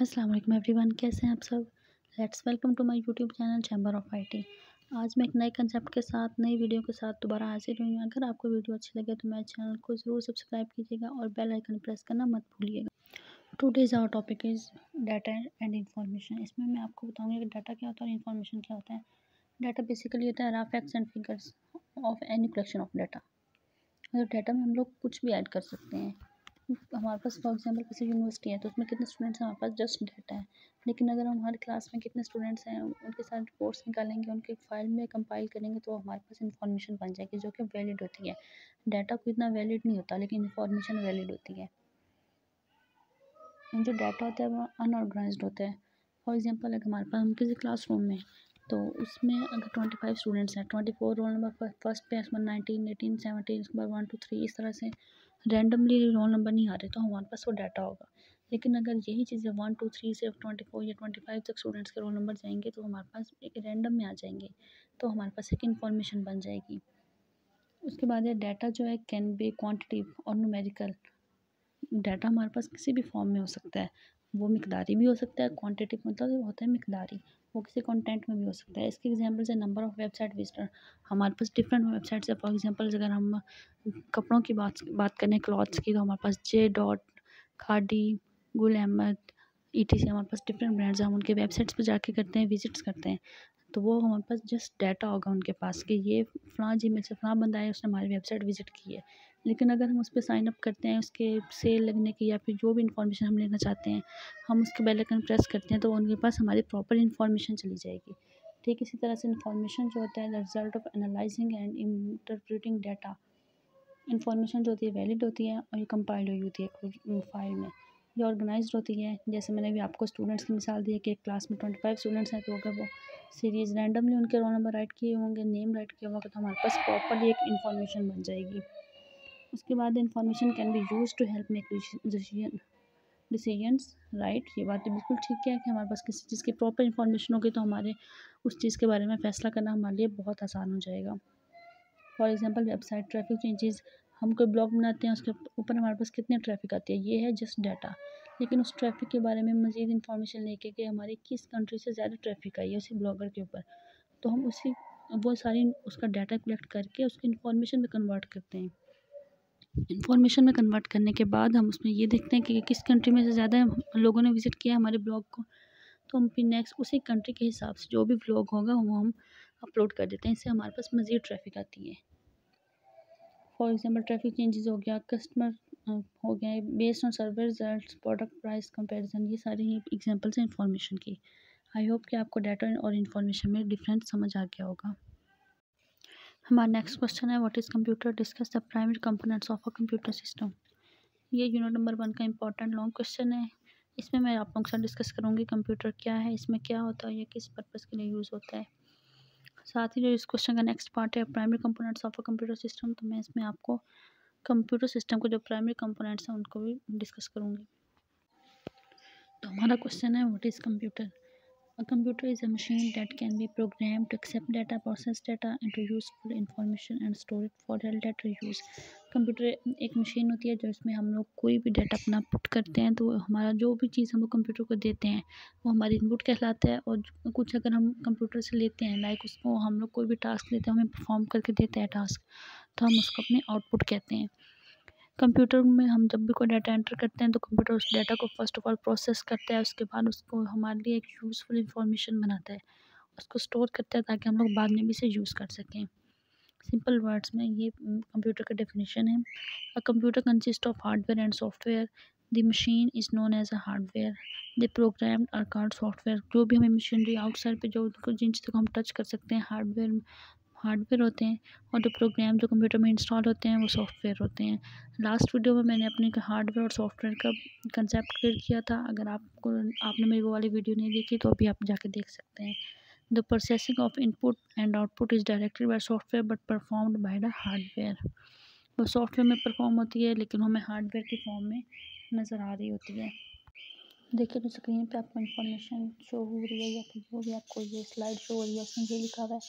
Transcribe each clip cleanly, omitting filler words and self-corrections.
अस्सलाम वालेकुम एवरीवन, कैसे हैं आप सब। Let's welcome to my YouTube channel chamber of IT. आज मैं एक नए कंसेप्ट के साथ नई वीडियो के साथ दोबारा हाजिर हुई हूँ। अगर आपको वीडियो अच्छी लगे तो मेरे चैनल को ज़रूर सब्सक्राइब कीजिएगा और बेल आइकन प्रेस करना मत भूलिएगा। Today's our topic is data and information. इसमें मैं आपको बताऊँगी कि डाटा क्या होता है और इन्फॉर्मेशन क्या होता है। डाटा बेसिकली होता है rough facts and figures of any collection of data. और डाटा में हम लोग कुछ भी ऐड कर सकते हैं। हमारे पास फॉर एग्जांपल किसी यूनिवर्सिटी है तो उसमें कितने स्टूडेंट्स हैं, हमारे पास जस्ट डाटा है। लेकिन अगर हम हर क्लास में कितने स्टूडेंट्स हैं उनके साथ रिपोर्ट्स निकालेंगे, उनके फाइल में कंपाइल करेंगे तो हमारे पास इंफॉर्मेशन बन जाएगी जो कि वैलिड होती है। डाटा कोई इतना वैलिड नहीं होता लेकिन इंफॉर्मेशन वैलिड होती है। जो डाटा होता है वो अनऑर्गेनाइज्ड होता है। फॉर एग्जांपल अगर हमारे पास हम किसी क्लासरूम में तो उसमें अगर 25 स्टूडेंट्स हैं, 24 रोल नंबर फर्स्ट पे, उसके बाद 19, 18, 17, उसके बाद 1 2 3 इस तरह से रैंडमली रोल नंबर नहीं आ रहे तो हमारे पास वो डाटा होगा। लेकिन अगर यही चीज़ें 1 2 3 से 24 या 25 तक स्टूडेंट्स के रोल नंबर जाएंगे तो हमारे पास एक रैंडम में आ जाएंगे, तो हमारे पास एक इन्फॉर्मेशन बन जाएगी। उसके बाद है डाटा जो है कैन बी क्वान्टिटिव और न्यूमेरिकल। डाटा हमारे पास किसी भी फॉर्म में हो सकता है, वो मिकदारी भी हो सकता है। क्वांटिटी मतलब होता है मिकदारी, वो किसी कंटेंट में भी हो सकता है। इसके एग्जांपल है नंबर ऑफ़ वेबसाइट विजिटर। हमारे पास डिफरेंट वेबसाइट्स है। फॉर एग्जांपल अगर हम कपड़ों की बात करें, क्लॉथ्स की, तो हमारे पास J dot, khadi, Gul Ahmed, ETC हमारे पास डिफरेंट ब्रांड्स हैं। हम उनके वेबसाइट्स पर जाके करते हैं, विजिट्स करते हैं, तो वो हमारे पास जस्ट डाटा होगा उनके पास कि ये फ़लाँ जीमेल से फ़लाँ बंदा है, उसने हमारी वेबसाइट विज़िट की है। लेकिन अगर हम उस पे साइन अप करते हैं, उसके सेल लगने की या फिर जो भी इन्फॉर्मेशन हम लेना चाहते हैं, हम उसके बेल आइकन प्रेस करते हैं तो उनके पास हमारी प्रॉपर इन्फॉर्मेशन चली जाएगी। ठीक इसी तरह से इन्फॉर्मेशन जो होता है the result of analysing and interpreting data. Information जो होती है वैलिड होती है और ये कंपाइल्ड हुई होती है फाइल में। ये ऑर्गेनाइज्ड होती है। जैसे मैंने अभी आपको स्टूडेंट्स की मिसाल दी है कि एक क्लास में 25 स्टूडेंट्स हैं, तो अगर वो सीरीज़ रैंडमली उनके रोल नंबर राइट किए होंगे, नेम राइट किया होगा, तो हमारे पास प्रॉपरली एक इन्फॉर्मेशन बन जाएगी। उसके बाद information can be use to help make decisions right. ये बात तो बिल्कुल ठीक है कि हमारे पास किसी चीज़ की प्रॉपर इन्फॉर्मेशन होगी तो हमारे उस चीज़ के बारे में फ़ैसला करना हमारे लिए बहुत आसान हो जाएगा। For example website traffic changes. हम कोई ब्लॉग बनाते हैं, उसके ऊपर हमारे पास कितनी ट्रैफिक आती है, ये है जस्ट डाटा। लेकिन उस ट्रैफिक के बारे में मज़ीद इन्फॉर्मेशन लेके कि हमारी किस कंट्री से ज़्यादा ट्रैफिक आई है उसी ब्लॉगर के ऊपर, तो हम उसी वो सारी उसका डाटा कलेक्ट करके उसको इन्फॉर्मेशन में कन्वर्ट करते हैं। इन्फॉर्मेशन में कन्वर्ट करने के बाद हम उसमें ये देखते हैं कि किस कंट्री में से ज़्यादा लोगों ने विज़िट किया हमारे ब्लॉग को, तो हम फिर नेक्स्ट उसी कंट्री के हिसाब से जो भी ब्लॉग होगा वो हम अपलोड कर देते हैं। इससे हमारे पास मज़ीद ट्रैफिक आती है। फॉर एग्जांपल ट्रैफिक चेंजेस हो गया, कस्टमर हो गया, based on survey results, product price comparison, ये सारी ही एग्जांपल्स हैं इन्फॉर्मेशन की। आई होप कि आपको डाटा और इन्फॉर्मेशन में डिफरेंस समझ आ गया होगा। हमारा नेक्स्ट क्वेश्चन है what is computer, discuss the primary components of a computer system. ये यूनिट नंबर 1 का इंपॉर्टेंट लॉन्ग क्वेश्चन है। इसमें मैं आप लोगों के साथ डिस्कस करूँगी कंप्यूटर क्या है, इसमें क्या होता है, ये किस पर्पज़ के लिए यूज़ होता है। साथ ही जो इस क्वेश्चन का नेक्स्ट पार्ट है primary components of a computer system, तो मैं इसमें आपको कंप्यूटर सिस्टम के जो प्राइमरी कंपोनेंट्स हैं उनको भी डिस्कस करूँगी। तो हमारा क्वेश्चन है what is computer. A computer is a machine that can be programmed to accept data, process data into useful information and store it for later use. Computer एक machine होती है जो इसमें हम लोग कोई भी डाटा अपना पुट करते हैं तो हमारा जो भी चीज़ हम लोग कंप्यूटर को देते हैं वो हमारी इनपुट कहलाता है। और कुछ अगर हम कंप्यूटर से लेते हैं, लाइक उसको हम लोग कोई भी टास्क देते हैं, हमें परफॉर्म करके देते हैं टास्क, तो हम उसको अपने आउटपुट कहते हैं। कंप्यूटर में हम जब भी कोई डाटा एंटर करते हैं तो कंप्यूटर उस डाटा को फर्स्ट ऑफ ऑल प्रोसेस करता है, उसके बाद उसको हमारे लिए एक यूज़फुल इंफॉर्मेशन बनाता है, उसको स्टोर करता है ताकि हम लोग बाद में भी इसे यूज़ कर सकें। सिंपल वर्ड्स में ये कंप्यूटर का डेफिनेशन है। A computer consist of hardware and software. The machine is known as a hardware. The program are called software. जो भी हमें मशीनरी आउटसाइड पे जो जिन चीज़ों को हम टच कर सकते हैं हार्डवेयर होते हैं, और जो प्रोग्राम जो कंप्यूटर में इंस्टॉल होते हैं वो सॉफ्टवेयर होते हैं। लास्ट वीडियो में मैंने अपने हार्डवेयर और सॉफ्टवेयर का कंसेप्ट क्लियर किया था। अगर आपने मेरी वो वाली वीडियो नहीं देखी तो अभी आप जाके देख सकते हैं। The processing of input and output is directed by software but performed by the hardware. वो सॉफ्टवेयर में परफॉर्म होती है लेकिन हमें हार्डवेयर की फॉर्म में नज़र आ रही होती है। देखिए तो स्क्रीन पे आपको इन्फॉर्मेशन शो हो रही है या फिर जो भी आपको ये स्लाइड शो हो रही है उसमें ये लिखा हुआ है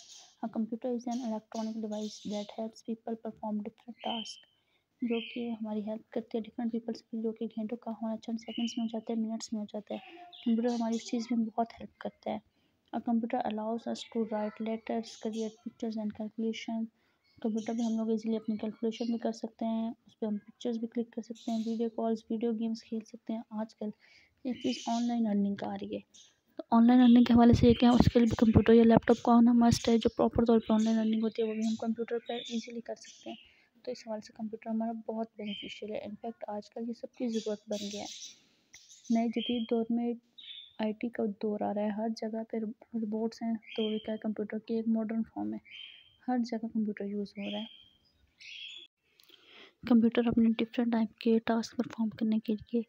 a computer is an electronic device that helps people perform different task. जो कि हमारी हेल्प करती है डिफरेंट पीपल्स की, जो कि घंटों का होना चंद सेकंड्स में हो जाता है, मिनट्स में हो जाता है। कंप्यूटर हमारी इस चीज़ में बहुत हेल्प करता है। और computer allows us to write letters, create pictures and calculation. Computer पे हम लोग इजीली अपनी कैलकुलेशन भी कर सकते हैं, उस पर हम पिक्चर्स भी क्लिक कर सकते हैं, वीडियो कॉल्स, वीडियो गेम्स खेल सकते हैं। आजकल एक चीज़ ऑनलाइन अर्निंग का आ रही है, तो ऑनलाइन अर्निंग के हवाले से ये क्या, उसके लिए भी कंप्यूटर या लैपटॉप का होना मस्ट है। जो प्रॉपर तौर पे ऑनलाइन अर्निंग होती है वो भी हम कंप्यूटर पर इजीली कर सकते हैं। तो इस हवाले से कंप्यूटर हमारा बहुत बेनिफिशियल है। इनफैक्ट आजकल ये सबकी ज़रूरत बन गया है। नए जदीद दौर में आईटी का दौर आ रहा है, हर जगह पे रोबोट्स हैं, तो ये क्या कंप्यूटर की एक मॉडर्न फॉर्म है। हर जगह कंप्यूटर यूज़ हो रहा है। कंप्यूटर अपने डिफरेंट टाइप के टास्क परफॉर्म करने के लिए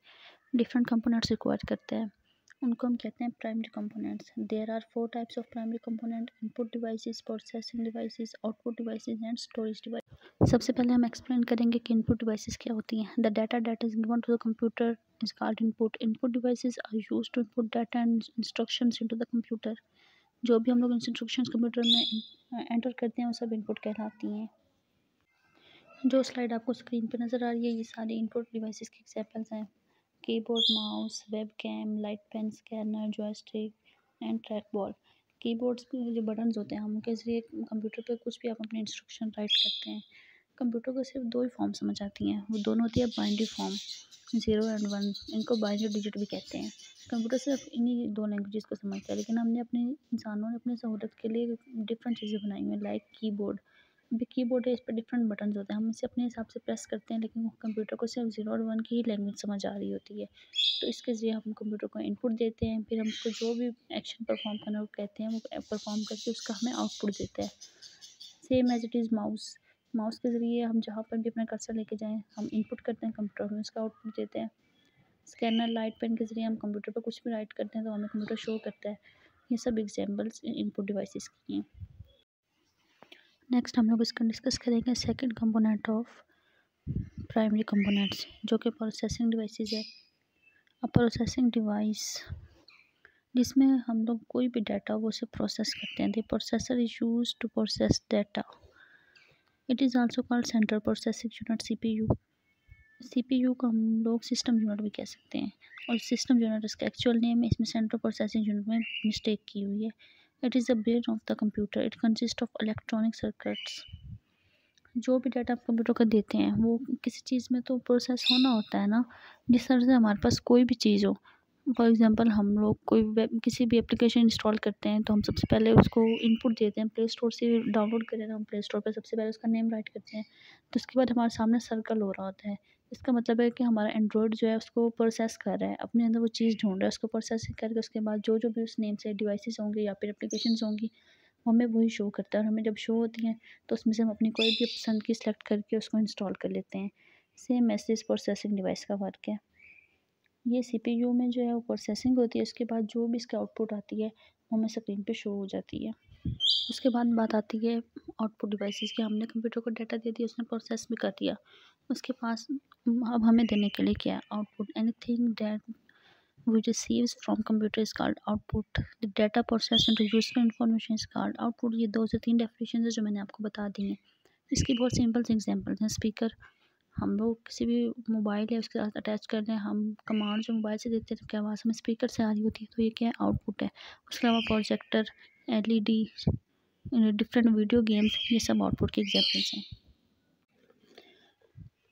डिफरेंट कंपोनेंट्स रिक्वायर करते हैं। उनको हम कहते हैं primary components. There are 4 types of primary component: input devices, processing devices, output devices and storage device. सबसे पहले हम एक्सप्लेन करेंगे कि इनपुट डिवाइसेस क्या होती हैं। The data that is given to the computer is called input. Input devices are used to input data and instructions into the computer. जो भी हम लोग इंस्ट्रक्शंस कंप्यूटर में एंटर करते हैं वो सब इनपुट कहलाती हैं। जो स्लाइड आपको स्क्रीन पे नज़र आ रही है ये सारी इनपुट डिवाइसेस के एग्जांपल्स हैं: keyboard, mouse, webcam, light pen, scanner, joystick and track ball. Keyboards पे जो बटन्स होते हैं हम उनके ज़रिए कंप्यूटर पे कुछ भी आप अपने इंस्ट्रक्शन राइट करते हैं। कंप्यूटर को सिर्फ 2 ही फॉर्म समझ आती हैं, वो दोनों होती है बाइनरी फॉर्म 0 एंड 1, इनको बाइनरी डिजिट भी कहते हैं। कंप्यूटर सिर्फ इन्हीं 2 लैंग्वेजेस को समझता है, लेकिन हमने अपने इंसानों ने अपनी सहूलत के लिए डिफरेंट चीज़ें बनाई हुई हैं, लाइक कीबोर्ड। अभी कीबोर्ड है, इस पर डिफरेंट बटन्स होते हैं, हम इसे अपने हिसाब से प्रेस करते हैं, लेकिन कंप्यूटर को सिर्फ 0 और 1 की ही लैंग्वेज समझ आ रही होती है। तो इसके ज़रिए हम कंप्यूटर को इनपुट देते हैं, फिर हम उसको जो भी एक्शन परफॉर्म करना वो कहते हैं वो परफॉर्म करके उसका हमें आउटपुट देता है। Same as it is mouse. Mouse के ज़रिए हम जहाँ पर भी अपना कर्सर लेके जाएँ हम इनपुट करते हैं, कंप्यूटर में उसका आउटपुट देते हैं। स्कैनर, लाइट पेन के ज़रिए हम कंप्यूटर पर कुछ भी राइट करते हैं तो हमें कंप्यूटर शो करता है। ये सब एग्जाम्पल्स इनपुट डिवाइसेस की हैं। नेक्स्ट हम लोग इसका डिस्कस करेंगे second component of primary components, जो कि प्रोसेसिंग डिवाइसेस है। अ प्रोसेसिंग डिवाइस जिसमें हम लोग कोई भी डाटा वो उसे प्रोसेस करते हैं। The processor is use to process data. It is also called central processing unit, CPU. CPU को हम लोग सिस्टम यूनिट भी कह सकते हैं, और सिस्टम यूनिट इसका एक्चुअल नेम है, इसमें सेंट्रल प्रोसेसिंग यूनिट में मिस्टेक की हुई है। It is the brain of the computer. It consist of electronic circuits. जो भी डाटा आप कंप्यूटर को देते हैं वो किसी चीज़ में तो प्रोसेस होना होता है ना। जिस तरह से हमारे पास कोई भी चीज़ हो, फॉर एग्जांपल हम लोग कोई वेब किसी भी एप्लीकेशन इंस्टॉल करते हैं तो हम सबसे पहले उसको इनपुट देते हैं। प्ले स्टोर से डाउनलोड करें तो हम प्ले स्टोर पर सबसे पहले उसका नेम राइट करते हैं, तो उसके बाद हमारे सामने सर्कल हो रहा होता है। इसका मतलब है कि हमारा एंड्रॉयड जो है उसको प्रोसेस कर रहा है, अपने अंदर वो चीज़ ढूंढ रहा है, उसको प्रोसेस करके उसके बाद जो जो भी उस नेम से डिवाइसेस होंगे या फिर एप्लीकेशंस होंगी हमें वही शो करता है, और हमें जब शो होती हैं तो उसमें से हम अपनी कोई भी पसंद की सिलेक्ट करके उसको इंस्टॉल कर लेते हैं। सेम मैसेज प्रोसेसिंग डिवाइस का वर्क है। ये सीपीयू में जो है वो प्रोसेसिंग होती है, उसके बाद जो भी इसकी आउटपुट आती है वो हमें स्क्रीन पे शो हो जाती है। उसके बाद बात आती है आउटपुट डिवाइसेस की। हमने कंप्यूटर को डाटा दे दिया, उसने प्रोसेस भी कर दिया, उसके पास अब हमें देने के लिए क्या है, output. Anything that we receives from computer is called output. The data processed into useful information is called output. ये 2 से 3 डेफिनेशन है जो मैंने आपको बता दी हैं। इसकी बहुत सिंपल एग्जांपल्स हैं। स्पीकर, हम लोग किसी भी मोबाइल है उसके साथ अटैच कर रहे हैं, हम कमांड जो मोबाइल से देते हैं तो क्या आवाज़ हमें स्पीकर से आ रही होती है, तो ये क्या है, आउटपुट है। उसके अलावा projector, LED, different video games, ये सब आउटपुट के एग्जांपल्स हैं।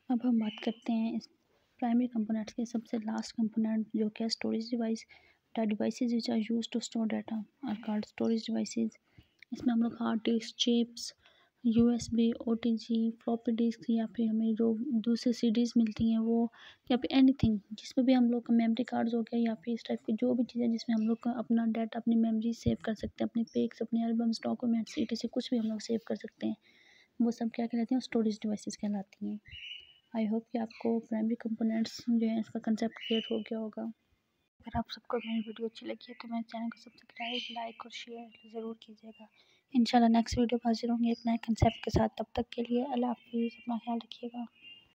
अब हम बात करते हैं इस प्राइमरी कंपोनेंट्स के सबसे लास्ट कंपोनेंट जो कि है storage device. The devices which are used to store data are called storage devices. इसमें हम लोग hard disk, chips, USB, OTG, floppy disk, या फिर हमें जो दूसरी सीडीज़ मिलती हैं वो, या फिर एनीथिंग जिसमें भी हम लोग का मेमोरी कार्ड्स हो गया या फिर इस टाइप की जो भी चीज़ें जिसमें हम लोग का अपना डाटा, अपनी मेमोरी सेव कर सकते हैं, अपने पिक्स, अपने एल्बम्स, डॉक्यूमेंट्स, etc कुछ भी हम लोग सेव कर सकते हैं, वो सब क्या कहलाती हैं, स्टोरेज डिवाइसेस कहलाती हैं। आई होप कि आपको प्राइमरी कंपोनेंट्स जो है इसका कंसेप्ट क्लियर हो गया होगा। अगर आप सबको मेरी वीडियो अच्छी लगी है तो मेरे चैनल को सब्सक्राइब, लाइक और शेयर ज़रूर कीजिएगा। इंशाल्लाह नेक्स्ट वीडियो पर हाजिर होंगे एक नए कंसेप्ट के साथ। तब तक के लिए अल्लाह हाफिज़, अपना ख्याल रखिएगा।